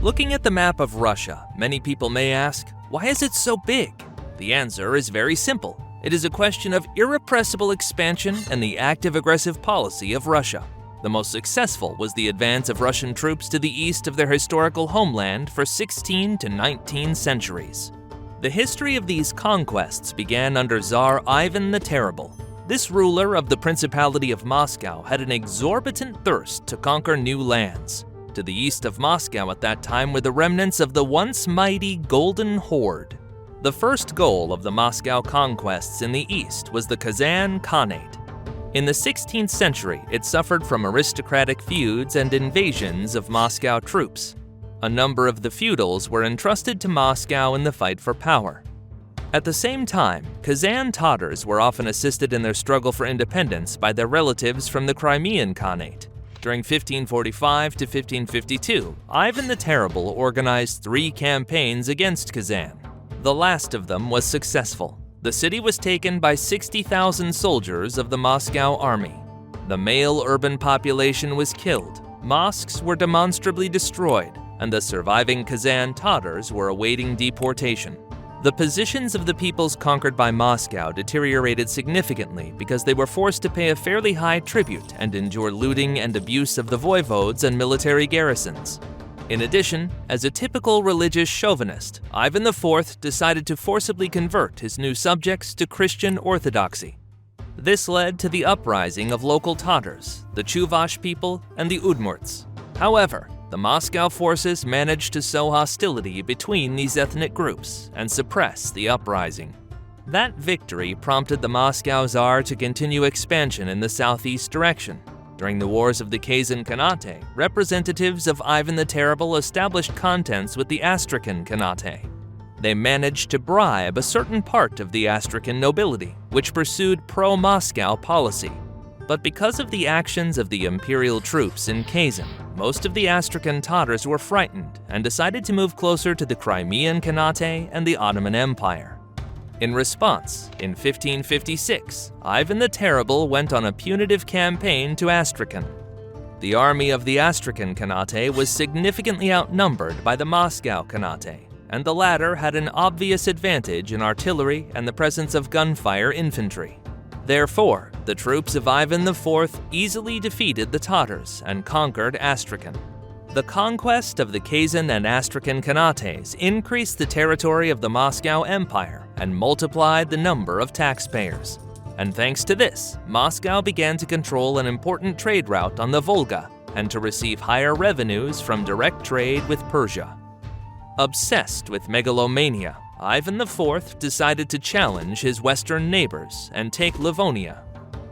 Looking at the map of Russia, many people may ask, why is it so big? The answer is very simple. It is a question of irrepressible expansion and the active aggressive policy of Russia. The most successful was the advance of Russian troops to the east of their historical homeland for 16 to 19 centuries. The history of these conquests began under Tsar Ivan the Terrible. This ruler of the Principality of Moscow had an exorbitant thirst to conquer new lands. To the east of Moscow at that time were the remnants of the once mighty Golden Horde. The first goal of the Moscow conquests in the east was the Kazan Khanate. In the 16th century, it suffered from aristocratic feuds and invasions of Moscow troops. A number of the feudals were entrusted to Moscow in the fight for power. At the same time, Kazan Tatars were often assisted in their struggle for independence by their relatives from the Crimean Khanate. During 1545 to 1552, Ivan the Terrible organized 3 campaigns against Kazan. The last of them was successful. The city was taken by 60,000 soldiers of the Moscow army. The male urban population was killed, mosques were demonstrably destroyed, and the surviving Kazan Tatars were awaiting deportation. The positions of the peoples conquered by Moscow deteriorated significantly because they were forced to pay a fairly high tribute and endure looting and abuse of the voivodes and military garrisons. In addition, as a typical religious chauvinist, Ivan IV decided to forcibly convert his new subjects to Christian orthodoxy. This led to the uprising of local Tatars, the Chuvash people, and the Udmurts. However, the Moscow forces managed to sow hostility between these ethnic groups and suppress the uprising. That victory prompted the Moscow Tsar to continue expansion in the southeast direction. During the wars of the Kazan Khanate, representatives of Ivan the Terrible established contents with the Astrakhan Khanate. They managed to bribe a certain part of the Astrakhan nobility, which pursued pro-Moscow policy. But because of the actions of the imperial troops in Kazan, most of the Astrakhan Tatars were frightened and decided to move closer to the Crimean Khanate and the Ottoman Empire. In response, in 1556, Ivan the Terrible went on a punitive campaign to Astrakhan. The army of the Astrakhan Khanate was significantly outnumbered by the Moscow Khanate, and the latter had an obvious advantage in artillery and the presence of gunfire infantry. Therefore, the troops of Ivan IV easily defeated the Tatars and conquered Astrakhan. The conquest of the Kazan and Astrakhan Khanates increased the territory of the Moscow Empire and multiplied the number of taxpayers. And thanks to this, Moscow began to control an important trade route on the Volga and to receive higher revenues from direct trade with Persia. Obsessed with megalomania, Ivan IV decided to challenge his western neighbors and take Livonia.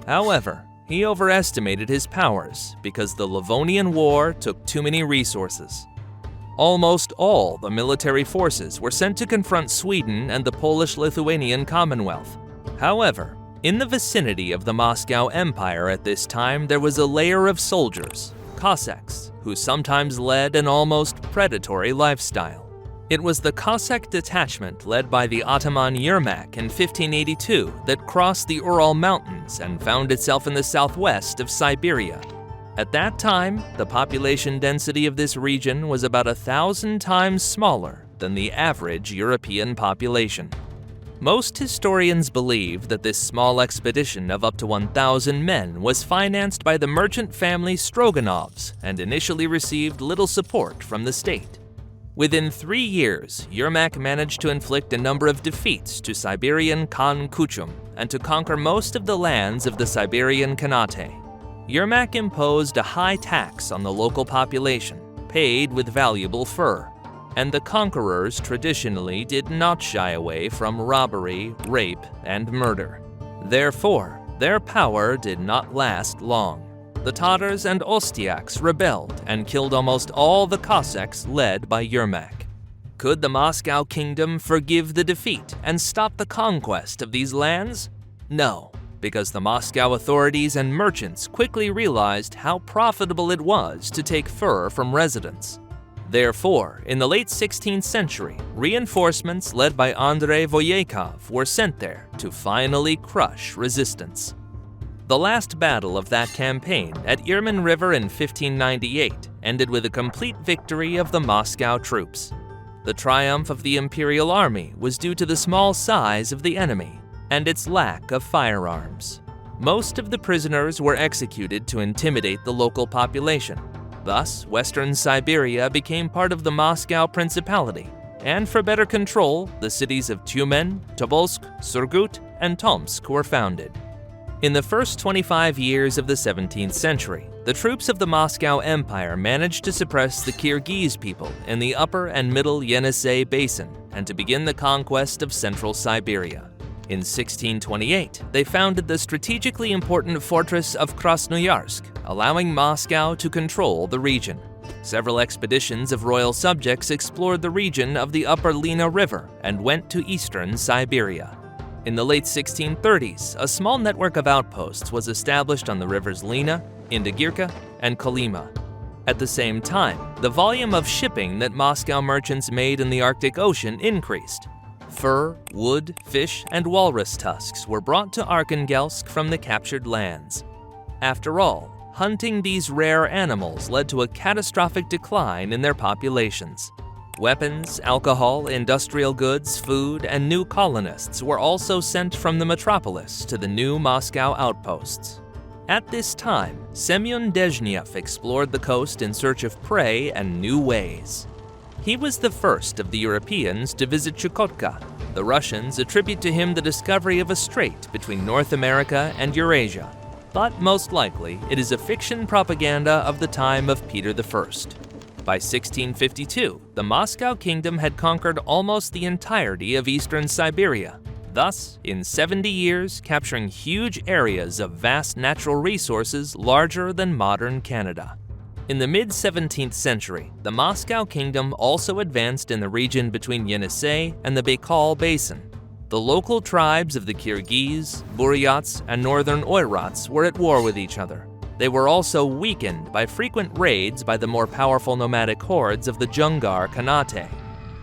However, he overestimated his powers because the Livonian War took too many resources. Almost all the military forces were sent to confront Sweden and the Polish-Lithuanian Commonwealth. However, in the vicinity of the Moscow Empire at this time, there was a layer of soldiers, Cossacks, who sometimes led an almost predatory lifestyle. It was the Cossack detachment led by the Ataman Yermak in 1582 that crossed the Ural Mountains and found itself in the southwest of Siberia. At that time, the population density of this region was about 1,000 times smaller than the average European population. Most historians believe that this small expedition of up to 1,000 men was financed by the merchant family Stroganovs and initially received little support from the state. Within 3 years, Yermak managed to inflict a number of defeats to Siberian Khan Kuchum and to conquer most of the lands of the Siberian Khanate. Yermak imposed a high tax on the local population, paid with valuable fur, and the conquerors traditionally did not shy away from robbery, rape, and murder. Therefore, their power did not last long. The Tatars and Ostiaks rebelled and killed almost all the Cossacks led by Yermak. Could the Moscow kingdom forgive the defeat and stop the conquest of these lands? No, because the Moscow authorities and merchants quickly realized how profitable it was to take fur from residents. Therefore, in the late 16th century, reinforcements led by Andrei Voyekov were sent there to finally crush resistance. The last battle of that campaign at Irman River in 1598 ended with a complete victory of the Moscow troops. The triumph of the Imperial Army was due to the small size of the enemy and its lack of firearms. Most of the prisoners were executed to intimidate the local population. Thus, Western Siberia became part of the Moscow Principality, and for better control, the cities of Tyumen, Tobolsk, Surgut, and Tomsk were founded. In the first 25 years of the 17th century, the troops of the Moscow Empire managed to suppress the Kyrgyz people in the upper and middle Yenisei Basin and to begin the conquest of central Siberia. In 1628, they founded the strategically important fortress of Krasnoyarsk, allowing Moscow to control the region. Several expeditions of royal subjects explored the region of the upper Lena River and went to eastern Siberia. In the late 1630s, a small network of outposts was established on the rivers Lena, Indigirka, and Kolyma. At the same time, the volume of shipping that Moscow merchants made in the Arctic Ocean increased. Fur, wood, fish, and walrus tusks were brought to Arkhangelsk from the captured lands. After all, hunting these rare animals led to a catastrophic decline in their populations. Weapons, alcohol, industrial goods, food, and new colonists were also sent from the metropolis to the new Moscow outposts. At this time, Semyon Dezhnev explored the coast in search of prey and new ways. He was the first of the Europeans to visit Chukotka. The Russians attribute to him the discovery of a strait between North America and Eurasia, but most likely it is a fiction propaganda of the time of Peter I. By 1652, the Moscow Kingdom had conquered almost the entirety of eastern Siberia, thus, in 70 years, capturing huge areas of vast natural resources larger than modern Canada. In the mid-17th century, the Moscow Kingdom also advanced in the region between Yenisei and the Baikal Basin. The local tribes of the Kyrgyz, Buryats, and Northern Oirats were at war with each other. They were also weakened by frequent raids by the more powerful nomadic hordes of the Dzungar Khanate.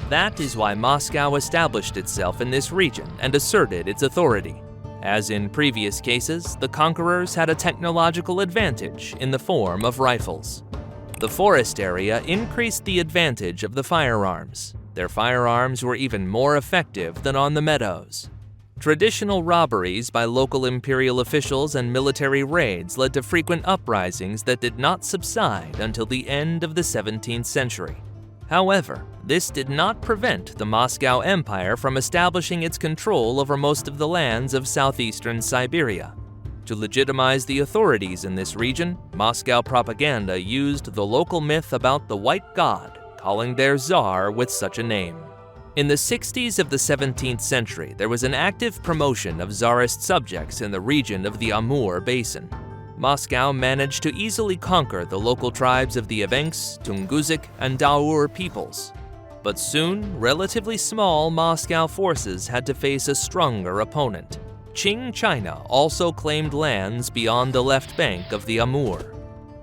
That is why Moscow established itself in this region and asserted its authority. As in previous cases, the conquerors had a technological advantage in the form of rifles. The forest area increased the advantage of the firearms. Their firearms were even more effective than on the meadows. Traditional robberies by local imperial officials and military raids led to frequent uprisings that did not subside until the end of the 17th century. However, this did not prevent the Moscow Empire from establishing its control over most of the lands of southeastern Siberia. To legitimize the authorities in this region, Moscow propaganda used the local myth about the White God, calling their czar with such a name. In the 60s of the 17th century, there was an active promotion of czarist subjects in the region of the Amur Basin. Moscow managed to easily conquer the local tribes of the Evenks, Tunguzik, and Daur peoples. But soon, relatively small Moscow forces had to face a stronger opponent. Qing China also claimed lands beyond the left bank of the Amur.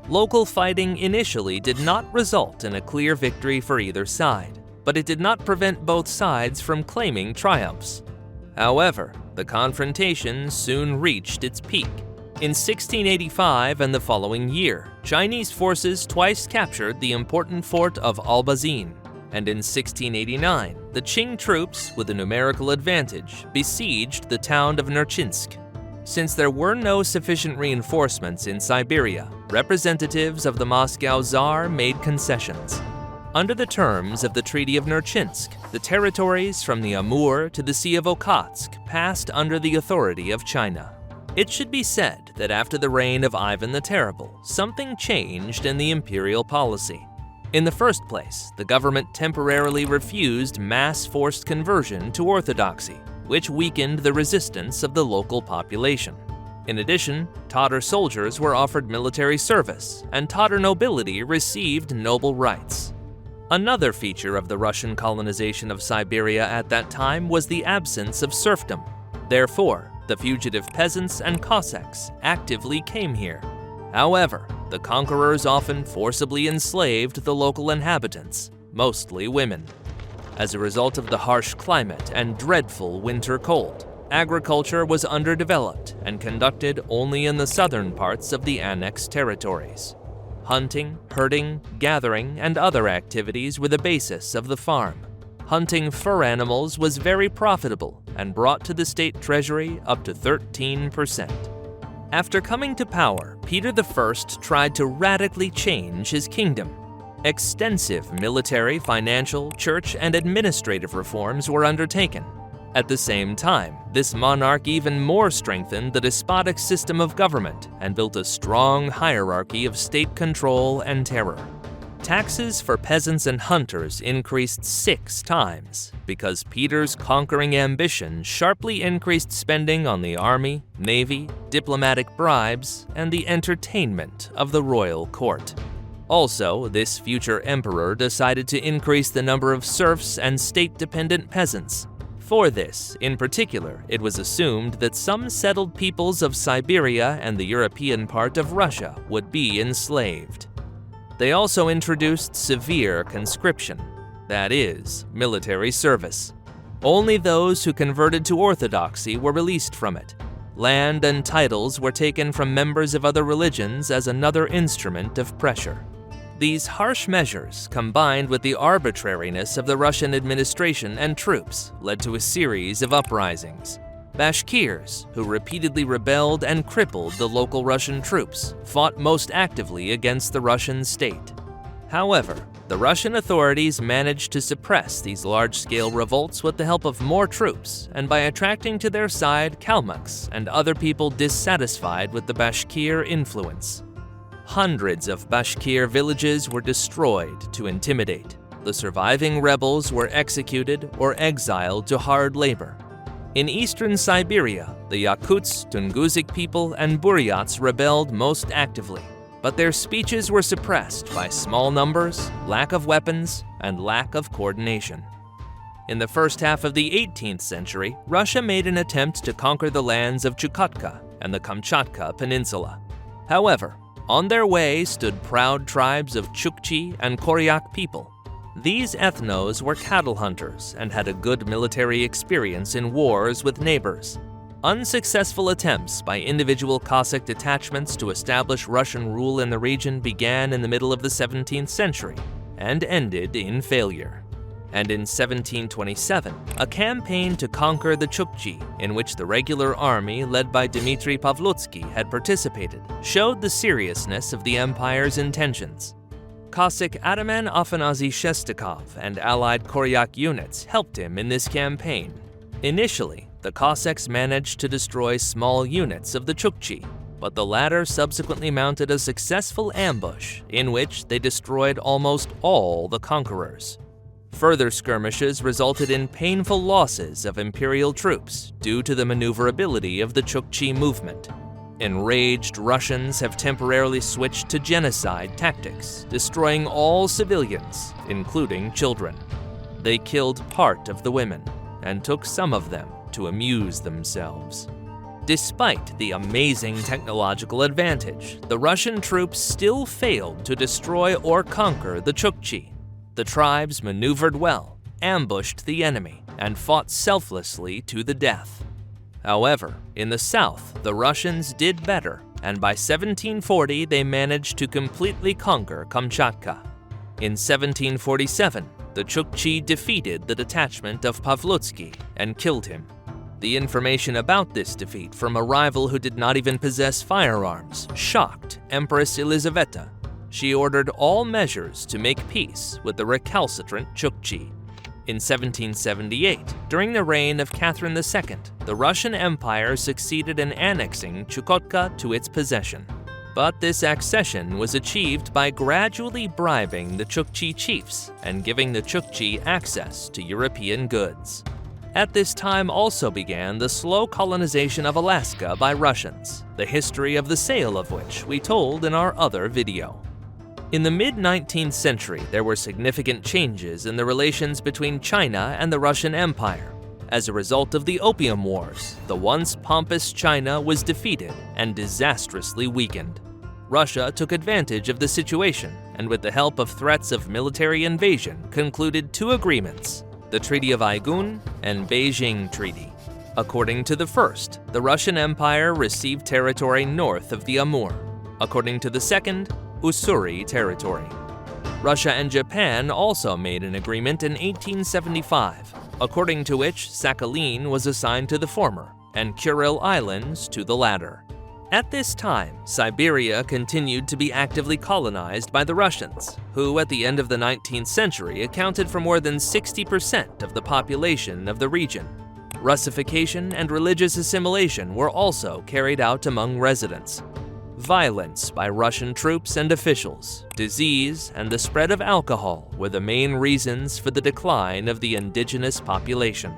Local fighting initially did not result in a clear victory for either side, but it did not prevent both sides from claiming triumphs. However, the confrontation soon reached its peak. In 1685 and the following year, Chinese forces twice captured the important fort of Albazin, and in 1689, the Qing troops, with a numerical advantage, besieged the town of Nerchinsk. Since there were no sufficient reinforcements in Siberia, representatives of the Moscow Tsar made concessions. Under the terms of the Treaty of Nerchinsk, the territories from the Amur to the Sea of Okhotsk passed under the authority of China. It should be said that after the reign of Ivan the Terrible, something changed in the imperial policy. In the first place, the government temporarily refused mass forced conversion to orthodoxy, which weakened the resistance of the local population. In addition, Tatar soldiers were offered military service, and Tatar nobility received noble rights. Another feature of the Russian colonization of Siberia at that time was the absence of serfdom. Therefore, the fugitive peasants and Cossacks actively came here. However, the conquerors often forcibly enslaved the local inhabitants, mostly women. As a result of the harsh climate and dreadful winter cold, agriculture was underdeveloped and conducted only in the southern parts of the annexed territories. Hunting, herding, gathering, and other activities were the basis of the farm. Hunting fur animals was very profitable and brought to the state treasury up to 13%. After coming to power, Peter I tried to radically change his kingdom. Extensive military, financial, church, and administrative reforms were undertaken. At the same time, this monarch even more strengthened the despotic system of government and built a strong hierarchy of state control and terror. Taxes for peasants and hunters increased 6 times because Peter's conquering ambition sharply increased spending on the army, navy, diplomatic bribes, and the entertainment of the royal court. Also, this future emperor decided to increase the number of serfs and state-dependent peasants. For this, in particular, it was assumed that some settled peoples of Siberia and the European part of Russia would be enslaved. They also introduced severe conscription, that is, military service. Only those who converted to orthodoxy were released from it. Land and titles were taken from members of other religions as another instrument of pressure. These harsh measures, combined with the arbitrariness of the Russian administration and troops, led to a series of uprisings. Bashkirs, who repeatedly rebelled and crippled the local Russian troops, fought most actively against the Russian state. However, the Russian authorities managed to suppress these large-scale revolts with the help of more troops and by attracting to their side Kalmucks and other people dissatisfied with the Bashkir influence. Hundreds of Bashkir villages were destroyed to intimidate. The surviving rebels were executed or exiled to hard labor. In eastern Siberia, the Yakuts, Tungusic people, and Buryats rebelled most actively, but their speeches were suppressed by small numbers, lack of weapons, and lack of coordination. In the first half of the 18th century, Russia made an attempt to conquer the lands of Chukotka and the Kamchatka Peninsula. However, on their way stood proud tribes of Chukchi and Koryak people. These ethnos were cattle hunters and had a good military experience in wars with neighbors. Unsuccessful attempts by individual Cossack detachments to establish Russian rule in the region began in the middle of the 17th century and ended in failure. And in 1727, a campaign to conquer the Chukchi, in which the regular army led by Dmitry Pavlutsky had participated, showed the seriousness of the empire's intentions. Cossack Ataman Afanasy Shestakov and allied Koryak units helped him in this campaign. Initially, the Cossacks managed to destroy small units of the Chukchi, but the latter subsequently mounted a successful ambush in which they destroyed almost all the conquerors. Further skirmishes resulted in painful losses of imperial troops due to the maneuverability of the Chukchi movement. Enraged Russians have temporarily switched to genocide tactics, destroying all civilians, including children. They killed part of the women and took some of them to amuse themselves. Despite the amazing technological advantage, the Russian troops still failed to destroy or conquer the Chukchi. The tribes maneuvered well, ambushed the enemy, and fought selflessly to the death. However, in the south, the Russians did better, and by 1740 they managed to completely conquer Kamchatka. In 1747, the Chukchi defeated the detachment of Pavlutsky and killed him. The information about this defeat from a rival who did not even possess firearms shocked Empress Elizaveta. She ordered all measures to make peace with the recalcitrant Chukchi. In 1778, during the reign of Catherine II, the Russian Empire succeeded in annexing Chukotka to its possession. But this accession was achieved by gradually bribing the Chukchi chiefs and giving the Chukchi access to European goods. At this time also began the slow colonization of Alaska by Russians, the history of the sale of which we told in our other video. In the mid-19th century, there were significant changes in the relations between China and the Russian Empire. As a result of the Opium Wars, the once pompous China was defeated and disastrously weakened. Russia took advantage of the situation and with the help of threats of military invasion concluded 2 agreements, the Treaty of Aigun and Beijing Treaty. According to the first, the Russian Empire received territory north of the Amur. According to the second, Ussuri territory. Russia and Japan also made an agreement in 1875, according to which Sakhalin was assigned to the former and Kuril Islands to the latter. At this time, Siberia continued to be actively colonized by the Russians, who at the end of the 19th century accounted for more than 60% of the population of the region. Russification and religious assimilation were also carried out among residents. Violence by Russian troops and officials, disease, and the spread of alcohol were the main reasons for the decline of the indigenous population.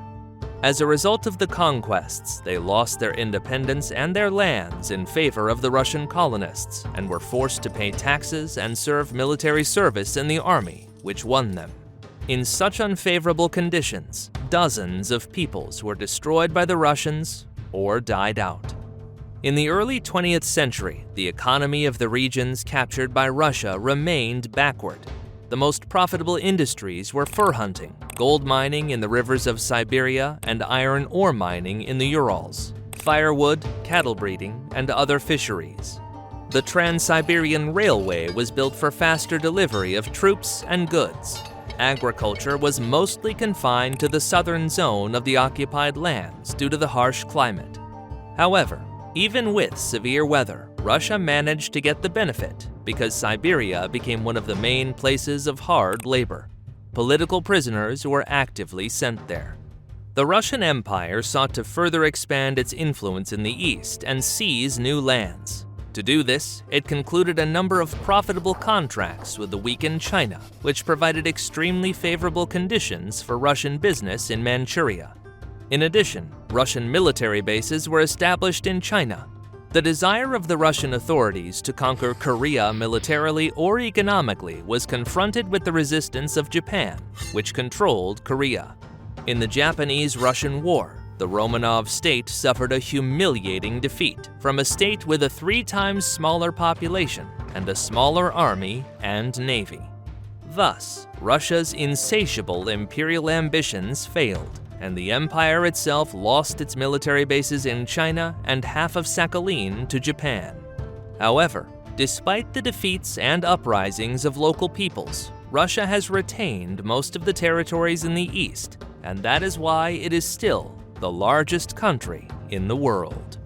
As a result of the conquests, they lost their independence and their lands in favor of the Russian colonists and were forced to pay taxes and serve military service in the army, which won them. In such unfavorable conditions, dozens of peoples were destroyed by the Russians or died out. In the early 20th century, the economy of the regions captured by Russia remained backward. The most profitable industries were fur hunting, gold mining in the rivers of Siberia, and iron ore mining in the Urals, firewood, cattle breeding, and other fisheries. The Trans-Siberian Railway was built for faster delivery of troops and goods. Agriculture was mostly confined to the southern zone of the occupied lands due to the harsh climate. However, even with severe weather, Russia managed to get the benefit because Siberia became one of the main places of hard labor. Political prisoners were actively sent there. The Russian Empire sought to further expand its influence in the east and seize new lands. To do this, it concluded a number of profitable contracts with the weakened China, which provided extremely favorable conditions for Russian business in Manchuria. In addition, Russian military bases were established in China. The desire of the Russian authorities to conquer Korea militarily or economically was confronted with the resistance of Japan, which controlled Korea. In the Japanese-Russian War, the Romanov state suffered a humiliating defeat from a state with a 3 times smaller population and a smaller army and navy. Thus, Russia's insatiable imperial ambitions failed, and the empire itself lost its military bases in China and half of Sakhalin to Japan. However, despite the defeats and uprisings of local peoples, Russia has retained most of the territories in the east, and that is why it is still the largest country in the world.